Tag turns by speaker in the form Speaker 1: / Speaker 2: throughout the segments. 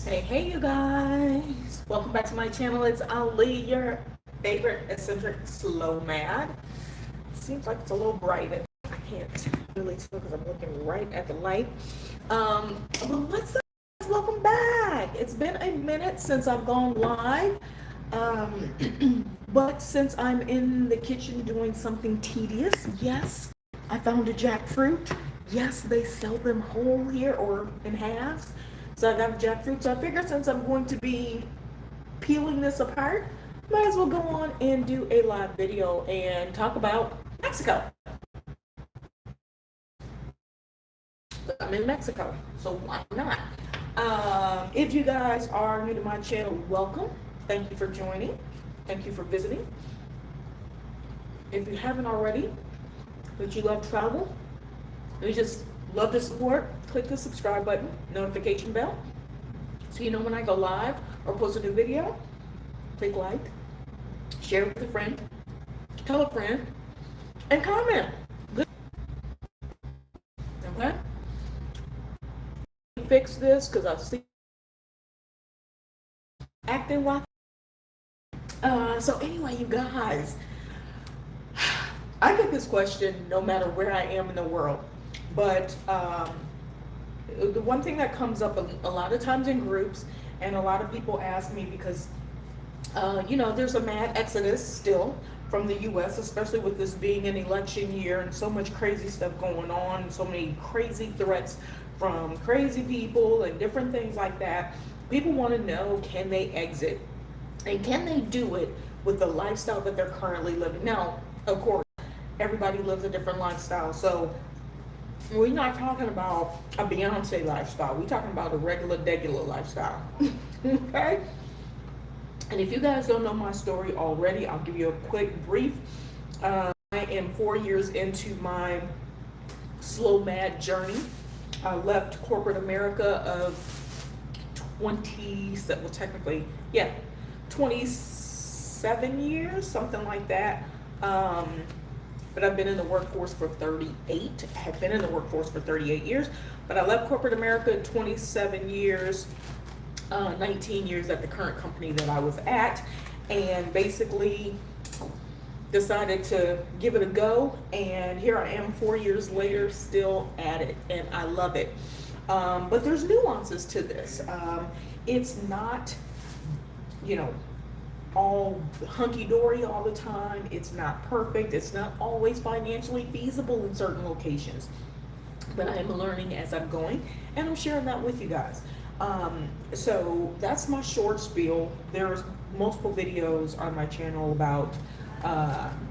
Speaker 1: Hey you guys, welcome back to my channel. It's Ali, your favorite eccentric slow mad. Seems like it's a little bright, but I can't really tell because I'm looking right at the light. But what's up, guys? Welcome back. It's been a minute since I've gone live. But since I'm in the kitchen doing something tedious, yes, I found a jackfruit. Yes, they sell them whole here or in halves. So I got jackfruit. So I figured since I'm going to be peeling this apart, might as well go on and do a live video and talk about Mexico. I'm in Mexico, so why not? If you guys are new to my channel, welcome. Thank you for joining. Thank you for visiting. If you haven't already, but you love travel, you just love the support, click the subscribe button, notification bell, so you know when I go live or post a new video. Click like, share it with a friend, tell a friend, and comment. Good. Okay? Fix this because I see acting Wi-Fi. So anyway, you guys, I get this question no matter where I am in the world, but the one thing that comes up a lot of times in groups, and a lot of people ask me because, there's a mad exodus still from the U.S., especially with this being an election year and so much crazy stuff going on, and so many crazy threats from crazy people and different things like that. People want to know, can they exit? And can they do it with the lifestyle that they're currently living? Now, of course, everybody lives a different lifestyle. So we're not talking about a Beyonce lifestyle. We're talking about a regular lifestyle. Okay? And if you guys don't know my story already, I'll give you a quick brief. I am 4 years into my slow mad journey. I left corporate America of 27 years, something like that. But I've been in the workforce for 38. I have been in the workforce for 38 years, but I left corporate America 27 years, 19 years at the current company that I was at, and basically decided to give it a go. And here I am 4 years later, still at it, and I love it. But there's nuances to this. It's not, all hunky-dory all the time. It's not perfect. It's not always financially feasible in certain locations. But I am learning as I'm going, and I'm sharing that with you guys. So that's my short spiel. There's multiple videos on my channel about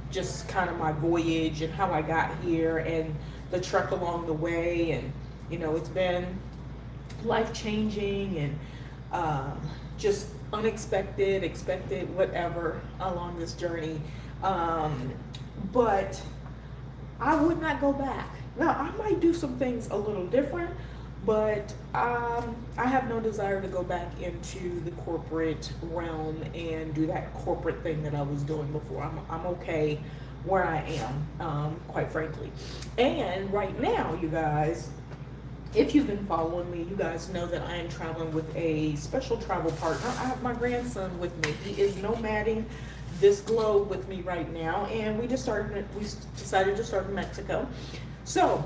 Speaker 1: just kind of my voyage and how I got here and the trek along the way. And, it's been life-changing and just unexpected, expected, whatever along this journey. But I would not go back. Now, I might do some things a little different, but I have no desire to go back into the corporate realm and do that corporate thing that I was doing before. I'm okay where I am, quite frankly. And right now, you guys, if you've been following me, you guys know that I am traveling with a special travel partner. I have my grandson with me. He is nomading this globe with me right now, and we decided to start in Mexico. So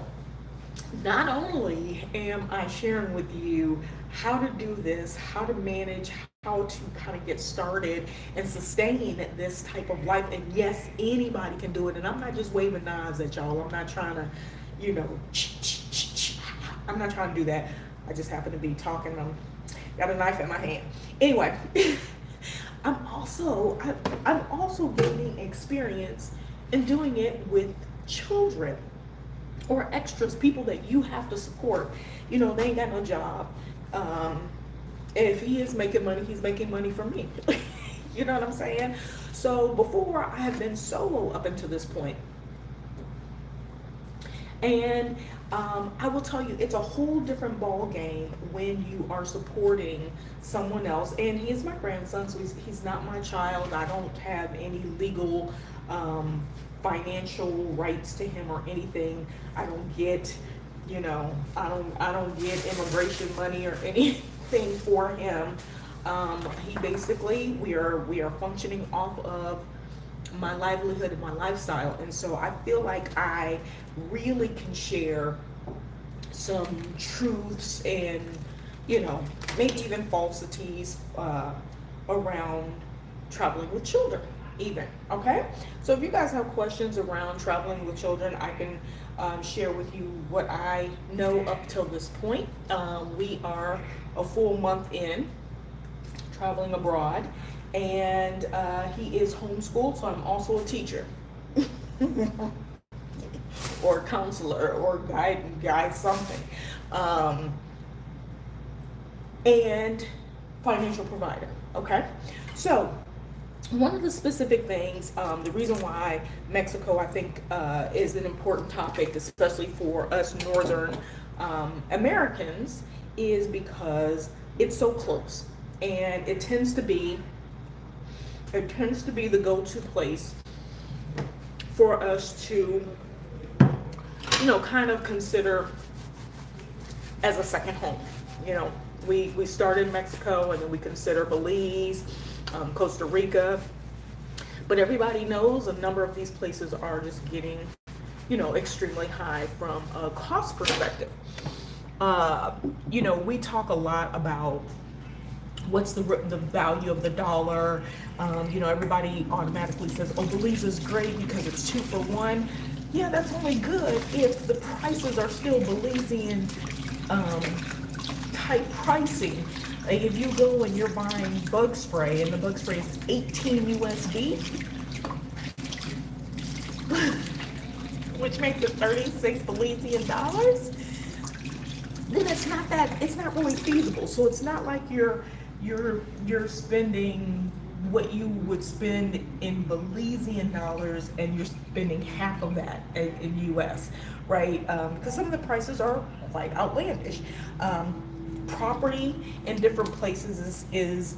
Speaker 1: not only am I sharing with you how to do this, how to manage, how to kind of get started and sustain this type of life, and yes, anybody can do it. And I'm not just waving knives at y'all. I'm not trying to, I'm not trying to do that. I just happen to be talking. Got a knife in my hand. Anyway, I'm also gaining experience in doing it with children or extras, people that you have to support. They ain't got no job. If he is making money, he's making money from me. You know what I'm saying? So before, I have been solo up until this point. And I will tell you, it's a whole different ball game when you are supporting someone else. And he is my grandson, so he's not my child. I don't have any legal financial rights to him or anything. I don't get, I don't get immigration money or anything thing for him. He basically, we are functioning off of my livelihood and my lifestyle, and so I feel like I really can share some truths and, maybe even falsities around traveling with children even. Okay, so if you guys have questions around traveling with children, I can share with you what I know up till this point. We are a full month in traveling abroad, and he is homeschooled, so I'm also a teacher. Or counselor or guide something, and financial provider. Okay, so one of the specific things, the reason why Mexico, I think, is an important topic, especially for us Northern Americans, is because it's so close, and it tends to be the go-to place for us to, kind of consider as a second home. We started in Mexico, and then we consider Belize, Costa Rica, but everybody knows a number of these places are just getting, extremely high from a cost perspective. We talk a lot about what's the value of the dollar. Everybody automatically says, oh, Belize is great because it's 2 for 1. Yeah, that's only good if the prices are still Belizean type pricing. Like if you go and you're buying bug spray and the bug spray is 18 USD, which makes it 36 Belizean dollars, then it's not really feasible. So it's not like you're spending what you would spend in Belizean dollars and you're spending half of that in US, right? Because some of the prices are quite outlandish. Property in different places is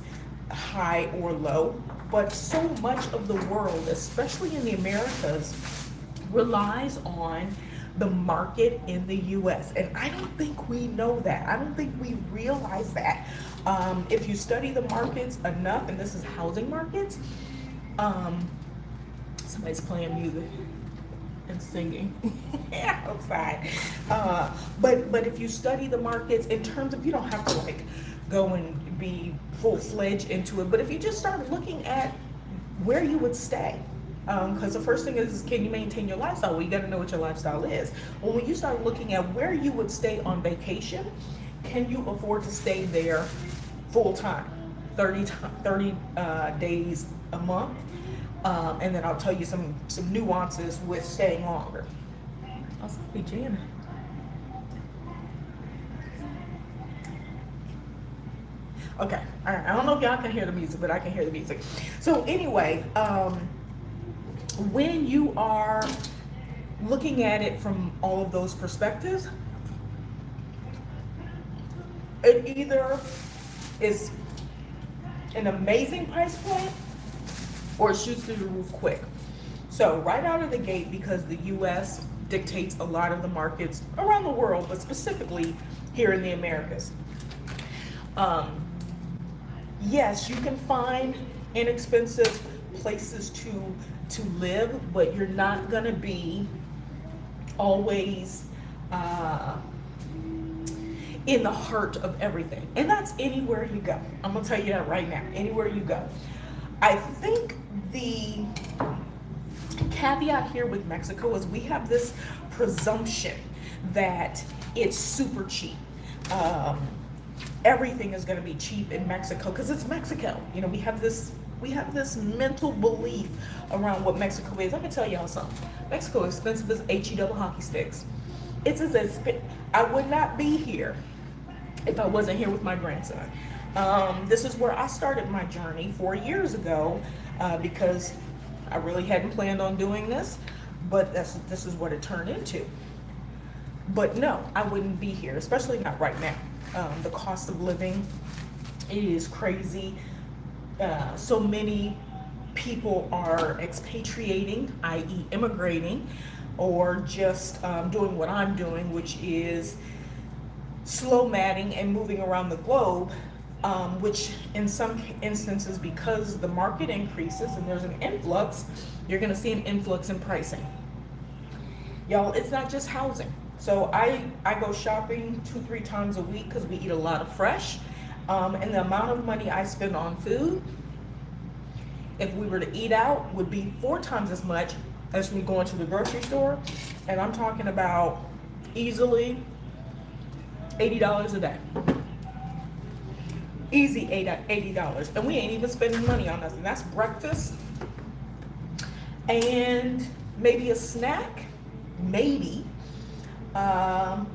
Speaker 1: high or low, but so much of the world, especially in the Americas, relies on the market in the US. And I don't think we know that. I don't think we realize that. If you study the markets enough, and this is housing markets, somebody's playing music and singing outside. But if you study the markets in terms of, you don't have to go and be full-fledged into it, but if you just start looking at where you would stay, because the first thing is, can you maintain your lifestyle? Well, you got to know what your lifestyle is. Well, when you start looking at where you would stay on vacation, can you afford to stay there full time, 30 days a month? And then I'll tell you some nuances with staying longer. I'll be jamming. Okay, all right. I don't know if y'all can hear the music, but I can hear the music. So anyway, when you are looking at it from all of those perspectives, it either is an amazing price point or it shoots through the roof quick. So right out of the gate, because the US dictates a lot of the markets around the world, but specifically here in the Americas, yes, you can find inexpensive places to live, but you're not gonna be always in the heart of everything. And that's anywhere you go. I'm gonna tell you that right now, anywhere you go. I think the caveat here with Mexico is we have this presumption that it's super cheap. Everything is gonna be cheap in Mexico because it's Mexico. We have this mental belief around what Mexico is. Let me tell y'all something. Mexico is expensive as HE hockey sticks. It's as expensive. I would not be here if I wasn't here with my grandson. This is where I started my journey 4 years ago because I really hadn't planned on doing this, but this is what it turned into. But no, I wouldn't be here, especially not right now. The cost of living, it is crazy. So many people are expatriating, i.e. immigrating, or just doing what I'm doing, which is slow matting and moving around the globe, which in some instances, because the market increases and there's an influx, you're going to see an influx in pricing. Y'all, it's not just housing. So I go shopping 2-3 times a week because we eat a lot of fresh. And the amount of money I spend on food, if we were to eat out, would be 4 times as much as me going to the grocery store. And I'm talking about easily $80 a day. Easy $80. And we ain't even spending money on nothing. That's breakfast and maybe a snack, maybe, and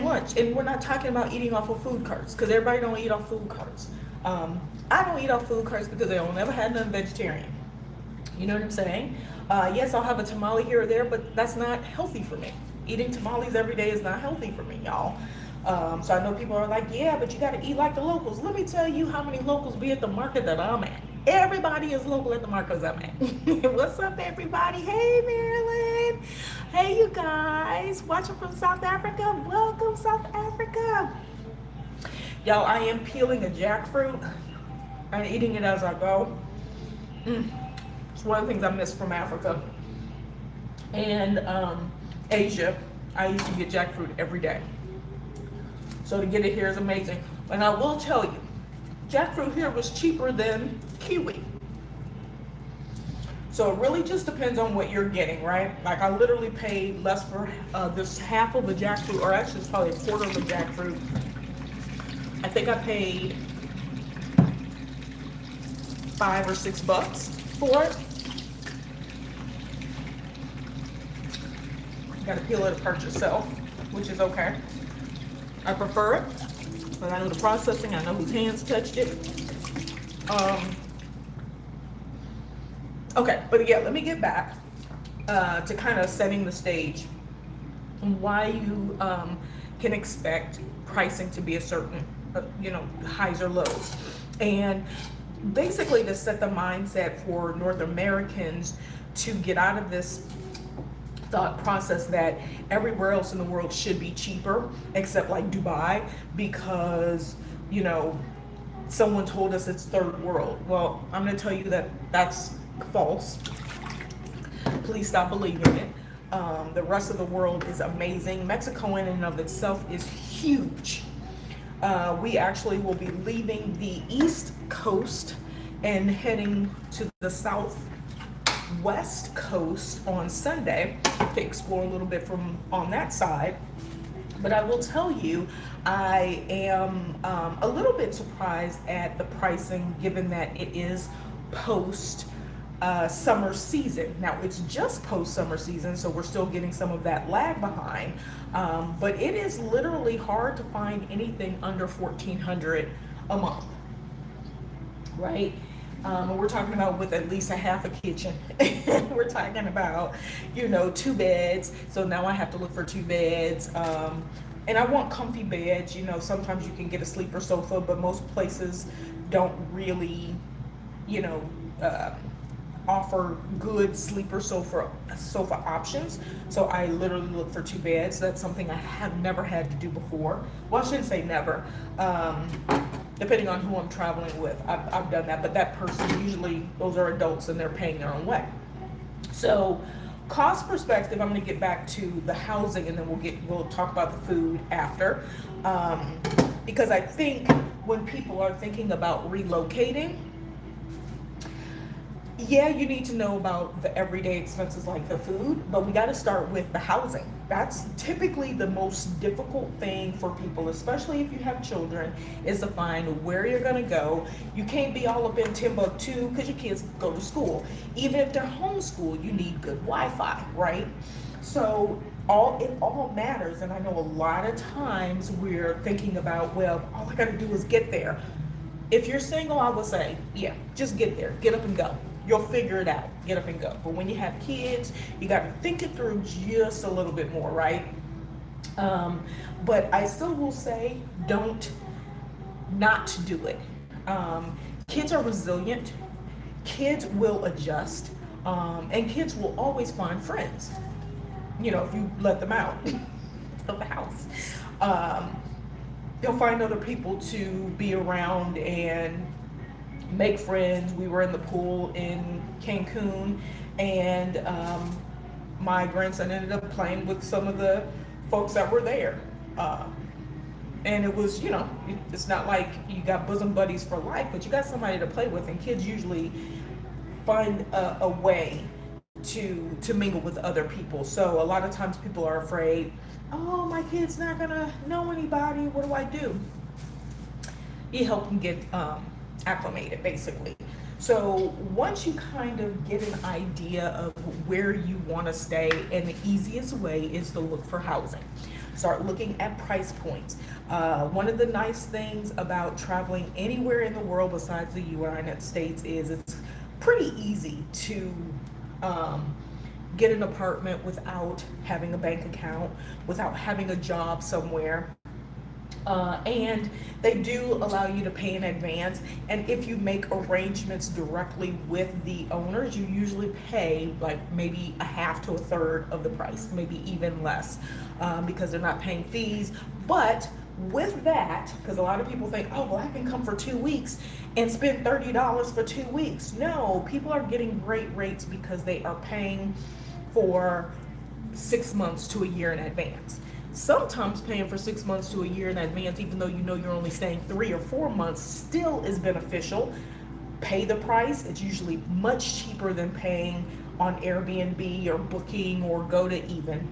Speaker 1: lunch. And we're not talking about eating off of food carts, because everybody don't eat off food carts. I don't eat off food carts because I don't never had nothing vegetarian. You know what I'm saying? Yes, I'll have a tamale here or there, but that's not healthy for me. Eating tamales every day is not healthy for me, y'all. So I know people are like, yeah, but you got to eat like the locals. Let me tell you how many locals be at the market that I'm at. Everybody is local at the markets I'm at. What's up, everybody? Hey, Marilyn. Hey, you guys. Watching from South Africa. Welcome, South Africa. Y'all, I am peeling a jackfruit and eating it as I go. It's one of the things I miss from Africa. And Asia, I used to get jackfruit every day. So to get it here is amazing. And I will tell you, jackfruit here was cheaper than kiwi. So it really just depends on what you're getting, right? Like I literally paid less for this half of a jackfruit, or actually it's probably a quarter of a jackfruit. I think I paid $5 or $6 for it. You gotta peel it apart yourself, which is okay. I prefer it, but I know the processing, I know whose hands touched it. Okay, but yeah, let me get back to kind of setting the stage and why you can expect pricing to be a certain, highs or lows. And basically to set the mindset for North Americans to get out of this thought process that everywhere else in the world should be cheaper except like Dubai, because someone told us it's third world. Well, I'm going to tell you that that's false. Please stop believing it. The rest of the world is amazing. Mexico in and of itself is huge. We actually will be leaving the East Coast and heading to the Southwest Coast on Sunday to explore a little bit from on that side. But I will tell you, I am a little bit surprised at the pricing, given that it is post summer season. Now it's just post summer season, so we're still getting some of that lag behind. But it is literally hard to find anything under $1,400 a month, right? We're talking about with at least a half a kitchen. We're talking about, 2 beds. So now I have to look for 2 beds. And I want comfy beds. Sometimes you can get a sleeper sofa, but most places don't really, offer good sleeper sofa options. So I literally look for 2 beds. That's something I have never had to do before. Well, I shouldn't say never. Depending on who I'm traveling with, I've done that. But that person, usually those are adults and they're paying their own way. So cost perspective, I'm going to get back to the housing, and then we'll talk about the food after. Because I think when people are thinking about relocating, yeah, you need to know about the everyday expenses like the food, but we got to start with the housing. That's typically the most difficult thing for people, especially if you have children, is to find where you're going to go. You can't be all up in Timbuktu because your kids go to school. Even if they're homeschooled, you need good Wi-Fi, right? So it all matters. And I know a lot of times we're thinking about, well, all I got to do is get there. If you're single, I would say, yeah, just get there, get up and go. You'll figure it out, get up and go. But when you have kids, you got to think it through just a little bit more, right? But I still will say, don't not do it. Kids are resilient. Kids will adjust. And kids will always find friends, if you let them out of the house. Um, you'll find other people to be around and make friends. We were in the pool in Cancun, and my grandson ended up playing with some of the folks that were there. Um, and it was, it's not like you got bosom buddies for life, but you got somebody to play with, and kids usually find a way to mingle with other people. So a lot of times people are afraid, oh, my kid's not gonna know anybody. What do I do? You help them get acclimated, basically. So once you kind of get an idea of where you want to stay, and the easiest way is to look for housing. Start looking at price points. One of the nice things about traveling anywhere in the world besides the United States is it's pretty easy to get an apartment without having a bank account, without having a job somewhere. And they do allow you to pay in advance. And if you make arrangements directly with the owners, you usually pay like maybe a half to a third of the price, maybe even less, because they're not paying fees. But with that, because a lot of people think, oh, well, I can come for 2 weeks and spend $30 for 2 weeks. No, people are getting great rates because they are paying for 6 months to a year in advance. Sometimes paying for 6 months to a year in advance, even though you know you're only staying 3 or 4 months, still is beneficial. Pay the price. It's usually much cheaper than paying on Airbnb or Booking or Go to Even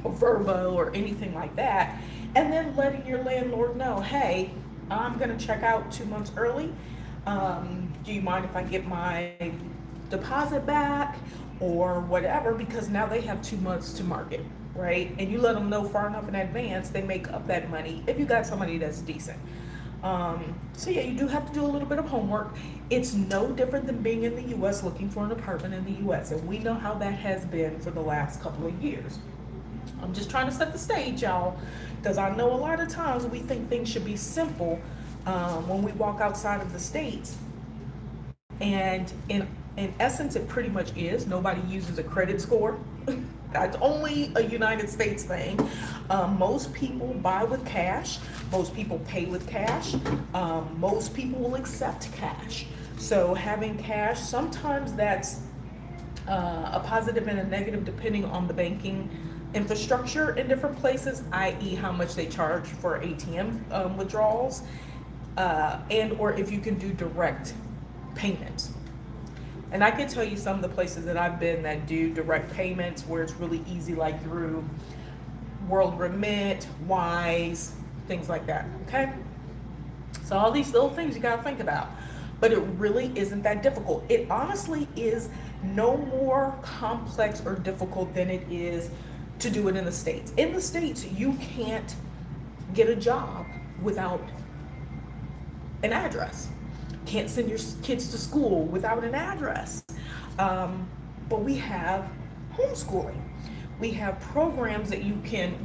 Speaker 1: or Verbo or anything like that. And then letting your landlord know, hey, I'm going to check out 2 months early. Do you mind if I get my deposit back or whatever? Because now they have 2 months to market, right? And you let them know far enough in advance, they make up that money if you got somebody that's decent. So yeah, you do have to do a little bit of homework. It's no different than being in the U.S. looking for an apartment in the U.S. And we know how that has been for the last couple of years. I'm just trying to set the stage, y'all, because I know a lot of times we think things should be simple when we walk outside of the States. And in essence, it pretty much is. Nobody uses a credit score. That's only a United States thing. Most people buy with cash. Most people pay with cash. Most people will accept cash. So having cash, sometimes that's a positive and a negative depending on the banking infrastructure in different places, i.e. how much they charge for ATM withdrawals, and or if you can do direct payments. And I can tell you some of the places that I've been that do direct payments where it's really easy, like through World Remit, Wise, things like that. Okay? So all these little things you gotta think about. But it really isn't that difficult. It honestly is no more complex or difficult than it is to do it in the States. In the States, you can't get a job without an address. Can't send your kids to school without an address. But we have homeschooling. We have programs that you can,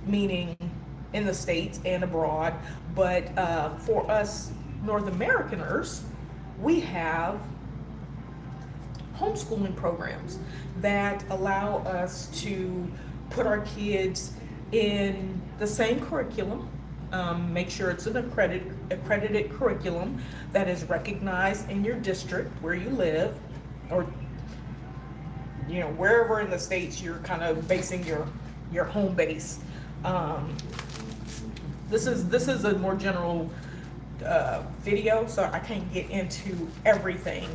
Speaker 1: meaning in the States and abroad, but for us North Americaners, we have homeschooling programs that allow us to put our kids in the same curriculum, make sure it's an accredited curriculum that is recognized in your district where you live, or wherever in the States you're kind of basing your home base. This is a more general video, so I can't get into everything.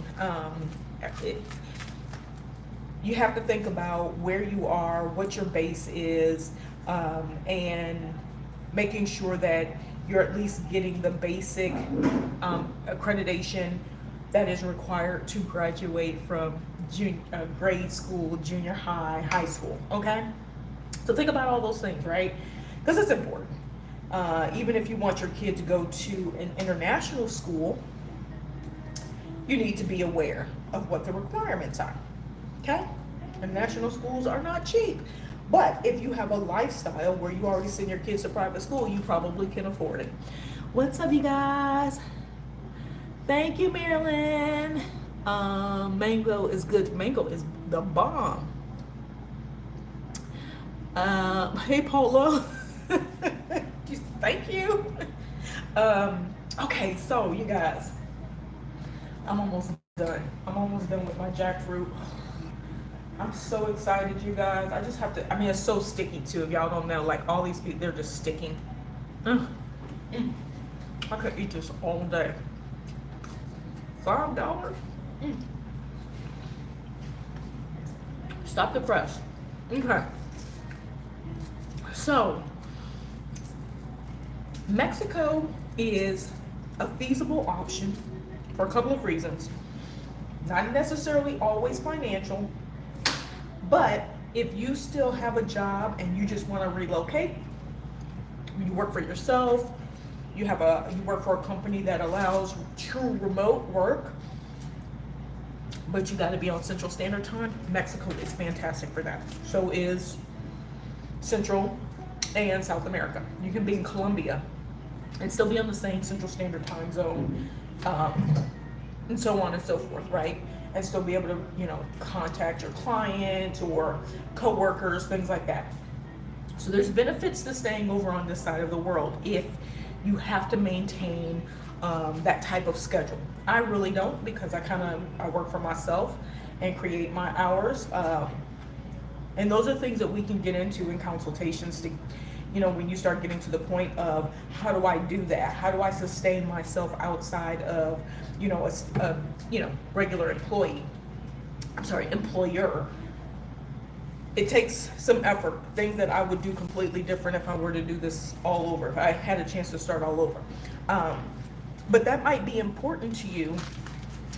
Speaker 1: You have to think about where you are, what your base is, and making sure that you're at least getting the basic accreditation that is required to graduate from grade school, junior high, high school, okay? So think about all those things, right? Because it's important. Even if you want your kid to go to an international school, you need to be aware of what the requirements are, okay? International schools are not cheap. But if you have a lifestyle where you already send your kids to private school, you probably can afford it. What's up, you guys? Thank you, Marilyn. Mango is good. Mango is the bomb. Hey, Paula. Just thank you. Okay, so you guys, I'm almost done. I'm almost done with my jackfruit. I'm so excited, you guys. I just have to. I mean, it's so sticky too. If y'all don't know, like all these people, they're just sticking. Mm, mm. I could eat this all day. $5. Mm. Stop the press. Okay. So, Mexico is a feasible option for a couple of reasons. Not necessarily always financial, but if you still have a job and you just want to relocate, you work for yourself, you work for a company that allows true remote work, but you got to be on Central Standard Time. Mexico is fantastic for that. So is Central and South America. You can be in Colombia and still be on the same Central Standard Time zone, and so on and so forth, right? And still be able to, contact your client or coworkers, things like that. So there's benefits to staying over on this side of the world if you have to maintain that type of schedule. I really don't, because I work for myself and create my hours. And those are things that we can get into in consultations to, when you start getting to the point of how do I do that? How do I sustain myself outside of, regular employer? It takes some effort, things that I would do completely different if I were to do this all over, if I had a chance to start all over. But that might be important to you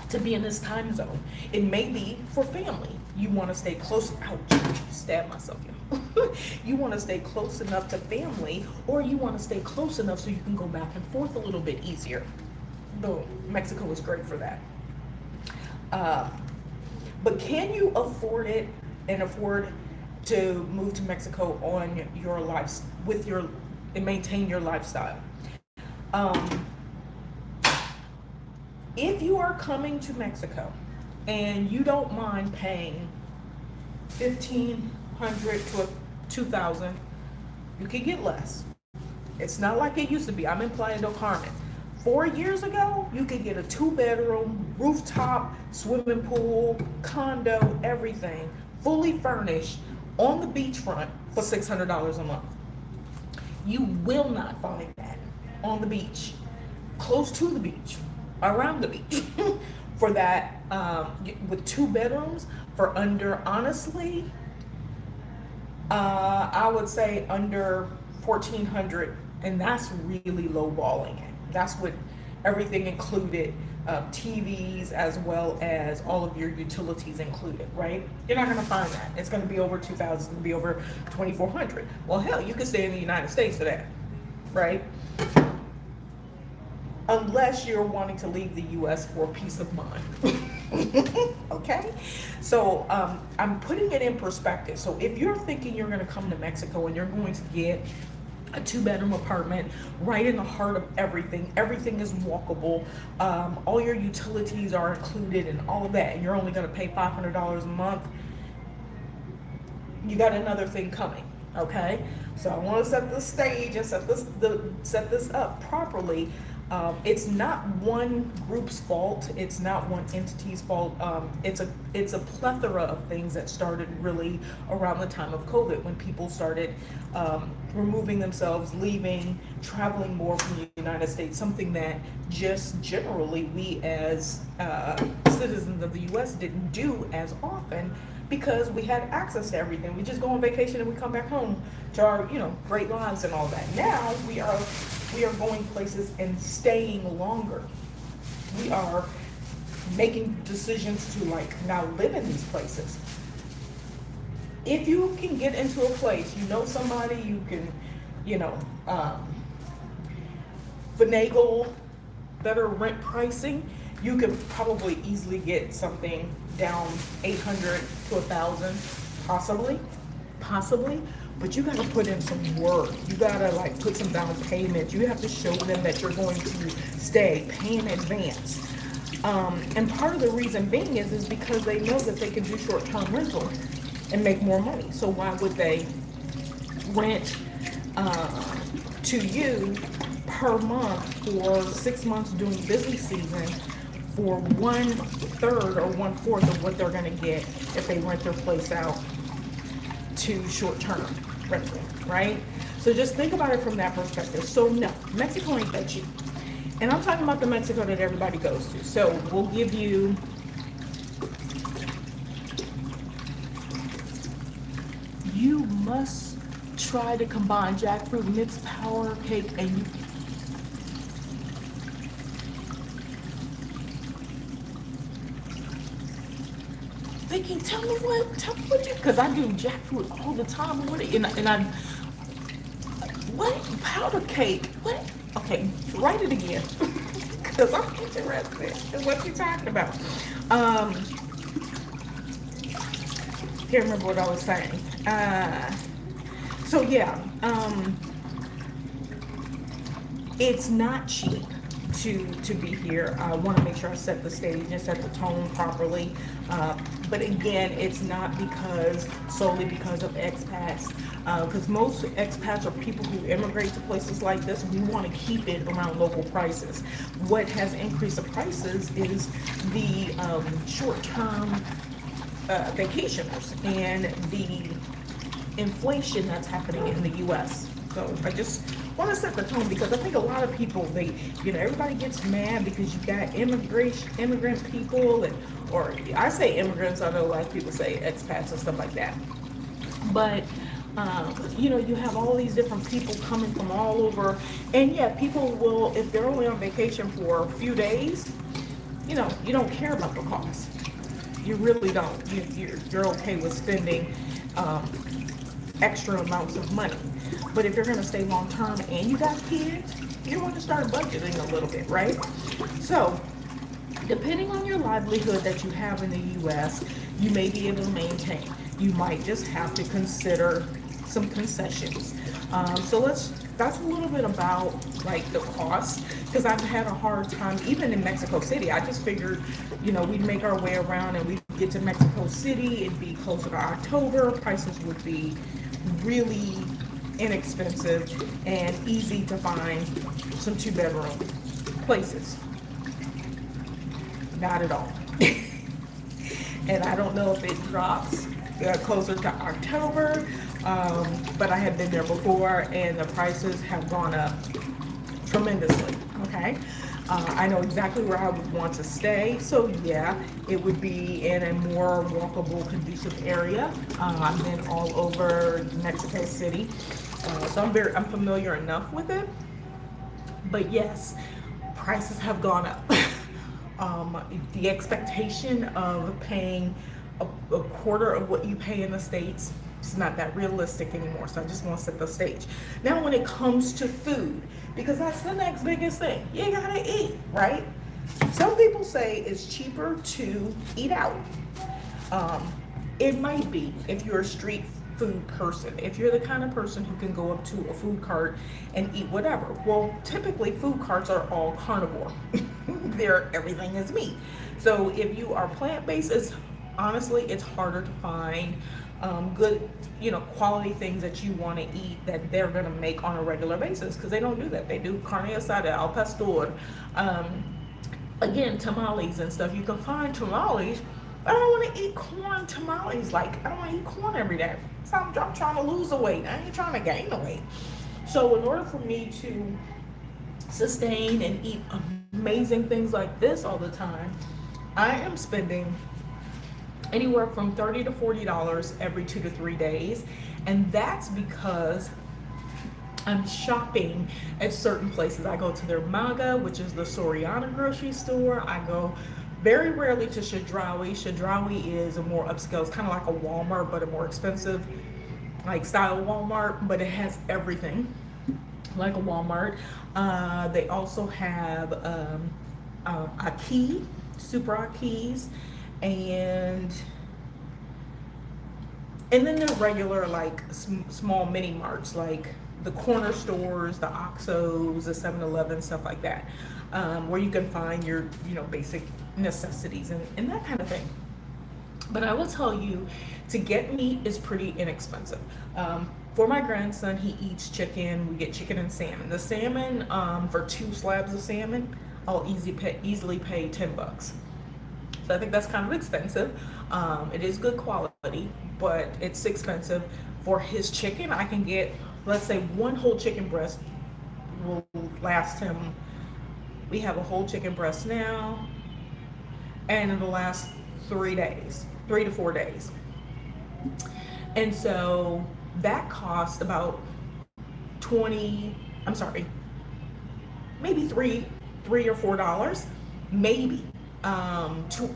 Speaker 1: to be in this time zone. It may be for family. You want to stay close. Ouch, stab myself. You want to stay close enough to family, or you want to stay close enough so you can go back and forth a little bit easier. Boom, Mexico is great for that. But can you afford it and afford to move to Mexico on your life and maintain your lifestyle? If you are coming to Mexico and you don't mind paying $1,500 to $2,000, you can get less. It's not like it used to be. I'm in Playa del Carmen. 4 years ago, you could get a 2-bedroom, rooftop, swimming pool, condo, everything, fully furnished on the beachfront for $600 a month. You will not find that on the beach, close to the beach, around the beach, for that, with 2 bedrooms for under, honestly, I would say under $1,400, and that's really lowballing it. That's with everything included, TVs as well as all of your utilities included, right? You're not gonna find that. It's gonna be over 2,000, it's gonna be over 2,400. Well, hell, you could stay in the United States for that, right? Unless you're wanting to leave the US for peace of mind. Okay? So I'm putting it in perspective. So if you're thinking you're gonna come to Mexico and you're going to get a 2-bedroom apartment right in the heart of everything is walkable, all your utilities are included and all of that, and you're only gonna pay $500 a month, you got another thing coming, okay? So I wanna set the stage and set this up properly. It's not one group's fault. It's not one entity's fault. It's a plethora of things that started really around the time of COVID, when people started removing themselves, leaving, traveling more from the United States, something that just generally we as citizens of the U.S. didn't do as often, because we had access to everything. We just go on vacation and we come back home to our, great lives and all that. Now we are going places and staying longer. We are making decisions to now live in these places. If you can get into a place, somebody, you can, finagle better rent pricing, you could probably easily get something down $800 to $1,000, possibly. But you gotta put in some work. You gotta put some down payment. You have to show them that you're going to stay, pay in advance. And part of the reason being is because they know that they can do short-term rental and make more money. So why would they rent to you per month for 6 months during busy season for 1/3 or 1/4 of what they're going to get if they rent their place out to short-term rental, right? So just think about it from that perspective. So no, Mexico ain't that cheap. And I'm talking about the Mexico that everybody goes to. So we'll give you, you must try to combine jackfruit mixed powder cake and you, Vicky, tell me what you, because I do jackfruit all the time. What, and I, what, powder cake? What? Okay, write it again, because I'm interested in what you're talking about. Can't remember what I was saying. So yeah, it's not cheap to be here. I want to make sure I set the stage and set the tone properly. But again, it's not solely because of expats. Because most expats are people who immigrate to places like this. We want to keep it around local prices. What has increased the prices is the short-term vacationers and the inflation that's happening in the U.S. So I just want to set the tone because I think a lot of people, everybody gets mad because you got immigrant people, or I say immigrants, I know a lot of people say expats and stuff like that. But you have all these different people coming from all over, and yeah, people will, if they're only on vacation for a few days, you don't care about the cost. You really don't. You're okay with spending extra amounts of money. But if you're going to stay long term and you got kids, you want to start budgeting a little bit, right? So, depending on your livelihood that you have in the U.S., you may be able to maintain. You might just have to consider some concessions. That's a little bit about like the cost, because I've had a hard time, even in Mexico City. I just figured, we'd make our way around and we'd get to Mexico City, it'd be closer to October, prices would be really inexpensive and easy to find some 2-bedroom places. Not at all. And I don't know if it drops closer to October, but I have been there before and the prices have gone up tremendously, okay? I know exactly where I would want to stay, so yeah, it would be in a more walkable, conducive area. I've been all over Mexico City, so I'm familiar enough with it. But yes, prices have gone up. The expectation of paying a quarter of what you pay in the States, it's not that realistic anymore. So I just want to set the stage. Now, when it comes to food, because that's the next biggest thing, you gotta eat, right? Some people say it's cheaper to eat out. It might be if you're a street food person, if you're the kind of person who can go up to a food cart and eat whatever. Well, typically food carts are all carnivore. Everything is meat. So if you are plant-based, honestly, it's harder to find good, quality things that you want to eat that they're going to make on a regular basis, because they don't do that. They do carne asada, al pastor, again, tamales and stuff. You can find tamales. I don't want to eat corn tamales. I don't want to eat corn every day. So I'm trying to lose the weight. I ain't trying to gain the weight. So in order for me to sustain and eat amazing things like this all the time, I am spending anywhere from $30 to $40 every 2 to 3 days. And that's because I'm shopping at certain places. I go to their Maga, which is the Soriana grocery store. I go very rarely to Chedraui. Chedraui is a more upscale, it's kind of like a Walmart, but a more expensive, like style Walmart, but it has everything like a Walmart. They also have Aki, Super Akis, and then the regular small mini marts like the corner stores, the Oxos, the 7-Eleven, stuff like that, where you can find your basic necessities and that kind of thing. But I will tell you, to get meat is pretty inexpensive. For my grandson, he eats chicken. We get chicken and salmon. The salmon, for 2 slabs of salmon, I'll easily pay $10. So I think that's kind of expensive. It is good quality, but it's expensive. For his chicken, I can get, let's say, one whole chicken breast will last him. We have a whole chicken breast now, and it'll last 3 days, 3 to 4 days. And so that cost about 20, I'm sorry, maybe $3 or $4, maybe. To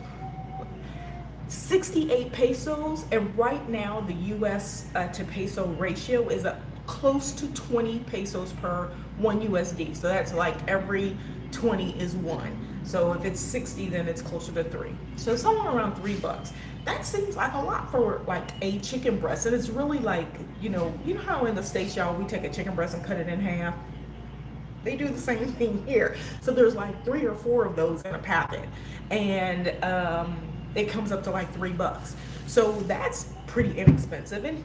Speaker 1: 68 pesos, and right now the US to peso ratio is close to 20 pesos per 1 USD. So that's like every 20 is one. So if it's 60, then it's closer to 3. So somewhere around $3. That seems like a lot for like a chicken breast. And it's really like, you know how in the States, y'all, we take a chicken breast and cut it in half? They do the same thing here. So there's like 3 or 4 of those in a packet. And it comes up to like $3. So that's pretty inexpensive. And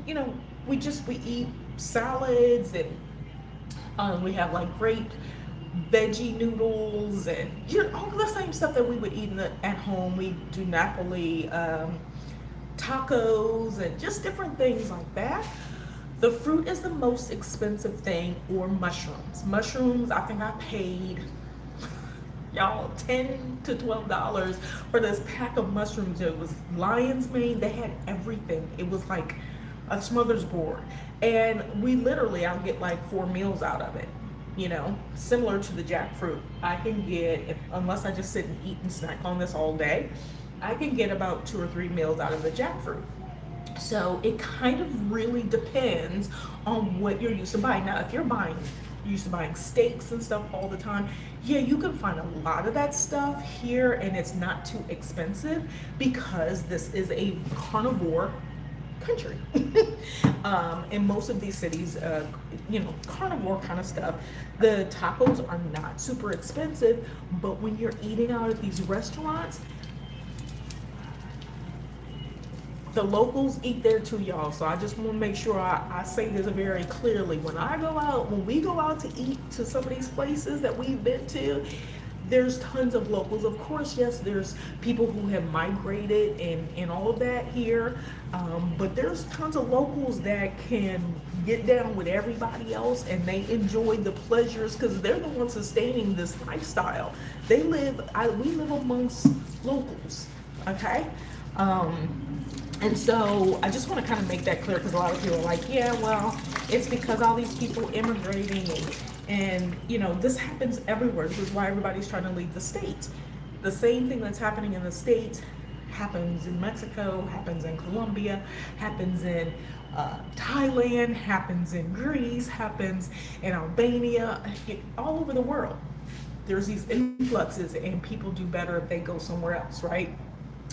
Speaker 1: we eat salads, and we have like great veggie noodles, and all the same stuff that we would eat at home. We do Napoli tacos and just different things like that. The fruit is the most expensive thing, or mushrooms. Mushrooms, I think I paid, y'all, $10 to $12 for this pack of mushrooms. It was lion's mane. They had everything. It was like a smorgasbord. And I'll get like 4 meals out of it. Similar to the jackfruit. I can get, unless I just sit and eat and snack on this all day, I can get about 2 or 3 meals out of the jackfruit. So it kind of really depends on what you're used to buying. Now, if you're used to buying steaks and stuff all the time, yeah, you can find a lot of that stuff here, and it's not too expensive because this is a carnivore country. In most of these cities, carnivore kind of stuff. The tacos are not super expensive, but when you're eating out at these restaurants, the locals eat there too, y'all. So I just want to make sure I say this very clearly. When we go out to eat to some of these places that we've been to, there's tons of locals. Of course, yes, there's people who have migrated and all of that here. But there's tons of locals that can get down with everybody else, and they enjoy the pleasures because they're the ones sustaining this lifestyle. We live amongst locals, okay? And so I just want to kind of make that clear, because a lot of people are like, yeah, well, it's because all these people immigrating and this happens everywhere. This is why everybody's trying to leave the States. The same thing that's happening in the States happens in Mexico, happens in Colombia, happens in Thailand, happens in Greece, happens in Albania, all over the world. There's these influxes, and people do better if they go somewhere else, right?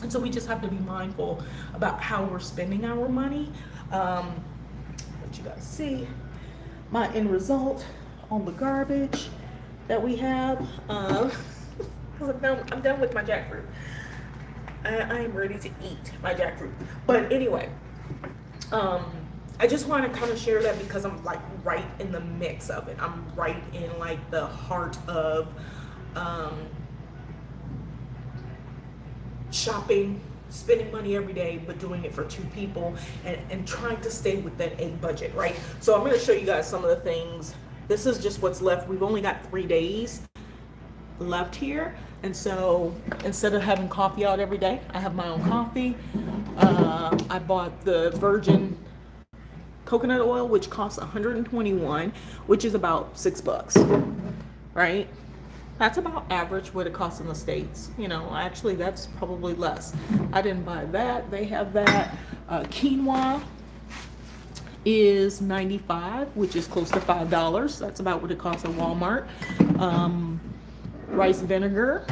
Speaker 1: And so we just have to be mindful about how we're spending our money. What you guys see, my end result on the garbage that we have. I'm done with my jackfruit. I am ready to eat my jackfruit. But anyway, I just want to kind of share that because I'm like right in the mix of it. I'm right in like the heart of shopping, spending money every day, but doing it for 2 people, and trying to stay within a budget, right? So I'm going to show you guys some of the things. This is just what's left. We've only got 3 days left here. And so instead of having coffee out every day, I have my own coffee. I bought the virgin coconut oil, which costs $121, which is about $6, right? That's about average what it costs in the States. Actually, that's probably less. I didn't buy that. They have that. Quinoa is $95, which is close to $5. That's about what it costs at Walmart. Rice vinegar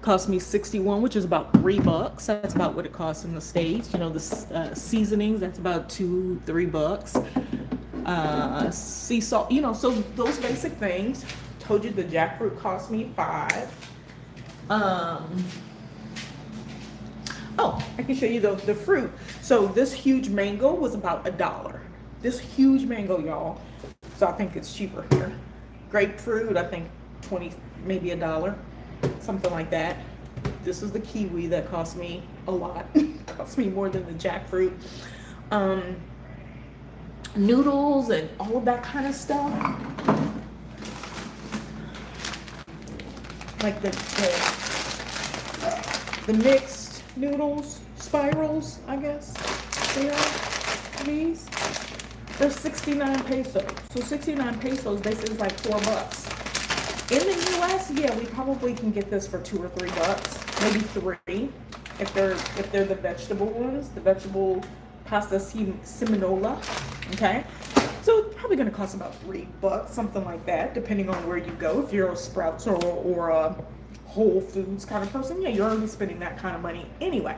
Speaker 1: cost me $61, which is about $3. That's about what it costs in the States. The seasonings, that's about $2-3. Sea salt, so those basic things. Told you the jackfruit cost me $5. Oh, I can show you the fruit. So this huge mango was about $1. this huge mango, y'all. So I think it's cheaper here. Grapefruit, I think 20, maybe $1, something like that. This is the kiwi that cost me a lot. Cost me more than the jackfruit. Noodles and all of that kind of stuff. Like the mixed noodles, spirals, I guess they are. These, they're 69 pesos. So 69 pesos basically is like $4. In the US, yeah, we probably can get this for $2 or $3, maybe 3, if they're the vegetable ones, the vegetable pasta seminola. Okay, so it's probably going to cost about $3, something like that, depending on where you go. If you're a Sprouts or a Whole Foods kind of person, yeah, you're already spending that kind of money anyway.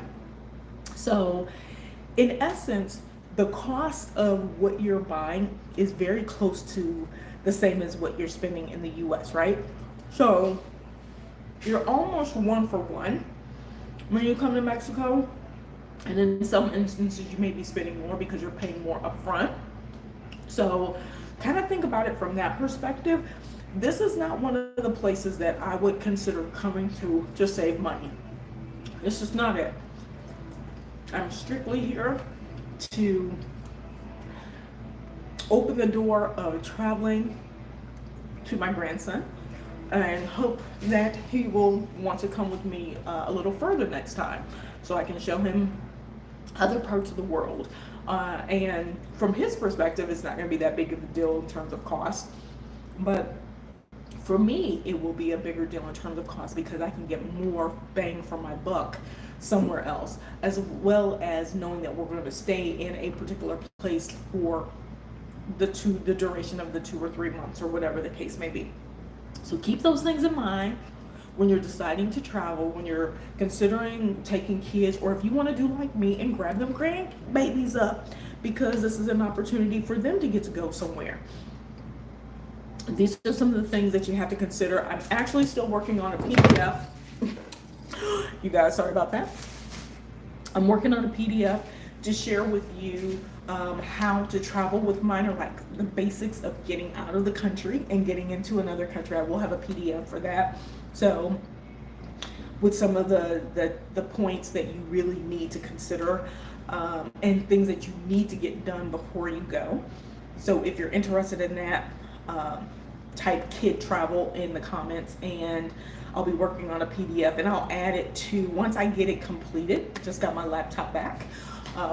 Speaker 1: So, in essence, the cost of what you're buying is very close to the same as what you're spending in the US, right? So, you're almost 1-for-1 when you come to Mexico. And in some instances, you may be spending more because you're paying more upfront. So kind of think about it from that perspective. This is not one of the places that I would consider coming to just save money. This is not it. I'm strictly here to open the door of traveling to my grandson and hope that he will want to come with me a little further next time so I can show him other parts of the world. And from his perspective, it's not going to be that big of a deal in terms of cost. But for me, it will be a bigger deal in terms of cost because I can get more bang for my buck somewhere else, as well as knowing that we're going to stay in a particular place for the duration of the 2 or 3 months or whatever the case may be. So keep those things in mind when you're deciding to travel, when you're considering taking kids, or if you want to do like me and grab them grandbabies up, because this is an opportunity for them to get to go somewhere. These are some of the things that you have to consider. I'm actually still working on a PDF. You guys, sorry about that. I'm working on a PDF to share with you how to travel with minor, like the basics of getting out of the country and getting into another country. I will have a PDF for that. So with some of the points that you really need to consider and things that you need to get done before you go. So if you're interested in that, type kid travel in the comments and I'll be working on a PDF and I'll add it to, once I get it completed, just got my laptop back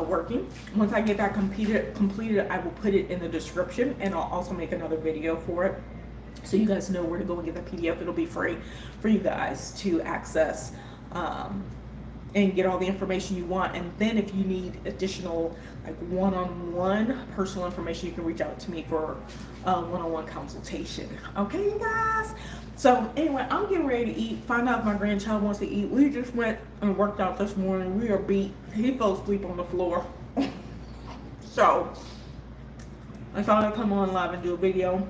Speaker 1: working. Once I get that completed, I will put it in the description and I'll also make another video for it. So you guys know where to go and get the PDF. It'll be free for you guys to access and get all the information you want. And then if you need additional like one-on-one personal information, you can reach out to me for one-on-one consultation. Okay, you guys? So anyway, I'm getting ready to eat, find out if my grandchild wants to eat. We just went and worked out this morning. We are beat. He fell asleep on the floor. So I thought I'd come on live and do a video.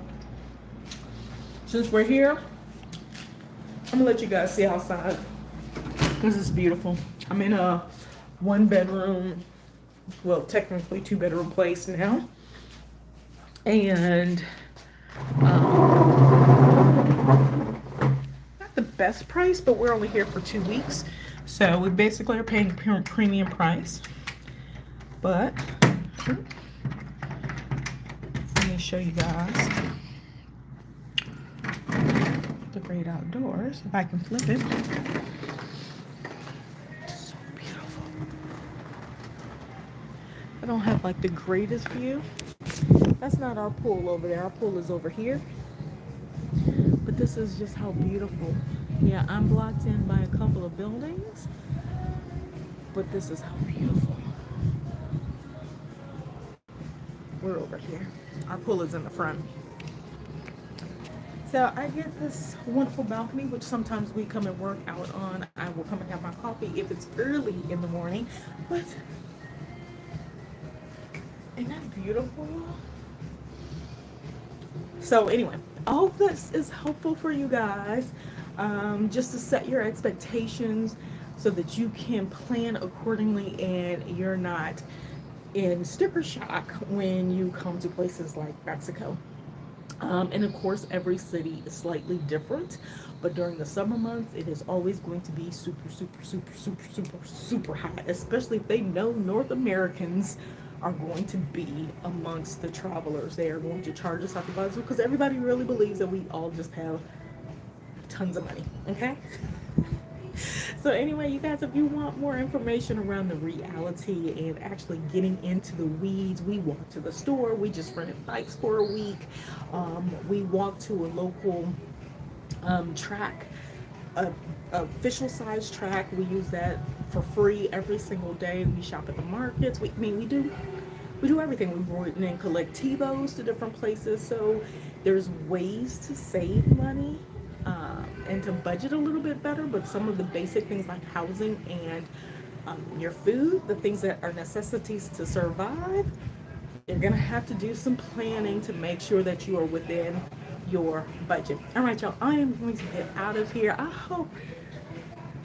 Speaker 1: Since we're here, I'm gonna let you guys see outside. This is beautiful. I'm in a 1-bedroom, well, technically 2-bedroom place now. And not the best price, but we're only here for 2 weeks. So we basically are paying premium price. But let me show you guys the great outdoors. If I can flip it. So beautiful. I don't have like the greatest view. That's not our pool over there. Our pool is over here. But this is just how beautiful. Yeah, I'm blocked in by a couple of buildings. But this is how beautiful. We're over here. Our pool is in the front. So I get this wonderful balcony, which sometimes we come and work out on. I will come and have my coffee if it's early in the morning. But isn't that beautiful? So anyway, I hope this is helpful for you guys, just to set your expectations so that you can plan accordingly and you're not in sticker shock when you come to places like Mexico. And of course, every city is slightly different, but during the summer months, it is always going to be super, super, super, super, super, super hot, especially if they know North Americans are going to be amongst the travelers. They are going to charge us out the buzzer because everybody really believes that we all just have tons of money, okay? So anyway, you guys, if you want more information around the reality and actually getting into the weeds, we walked to the store. We just rented bikes for a week. We walked to a local track, a, a official size track. We use that for free every single day. We shop at the markets. We do everything. We bring in collectivos to different places. So there's ways to save money and to budget a little bit better. But some of the basic things like housing and your food, the things that are necessities to survive, you're gonna have to do some planning to make sure that you are within your budget. All right, y'all. I am going to get out of here. I hope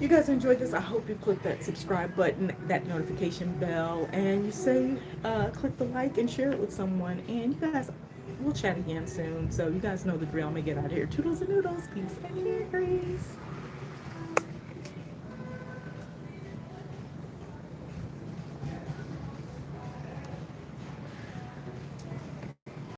Speaker 1: you guys enjoyed this. I hope you click that subscribe button, that notification bell, and you say click the like and share it with someone. And you guys, we'll chat again soon. So you guys know the drill. I'm gonna get out of here. Toodles and noodles. Peace and Merry Grace.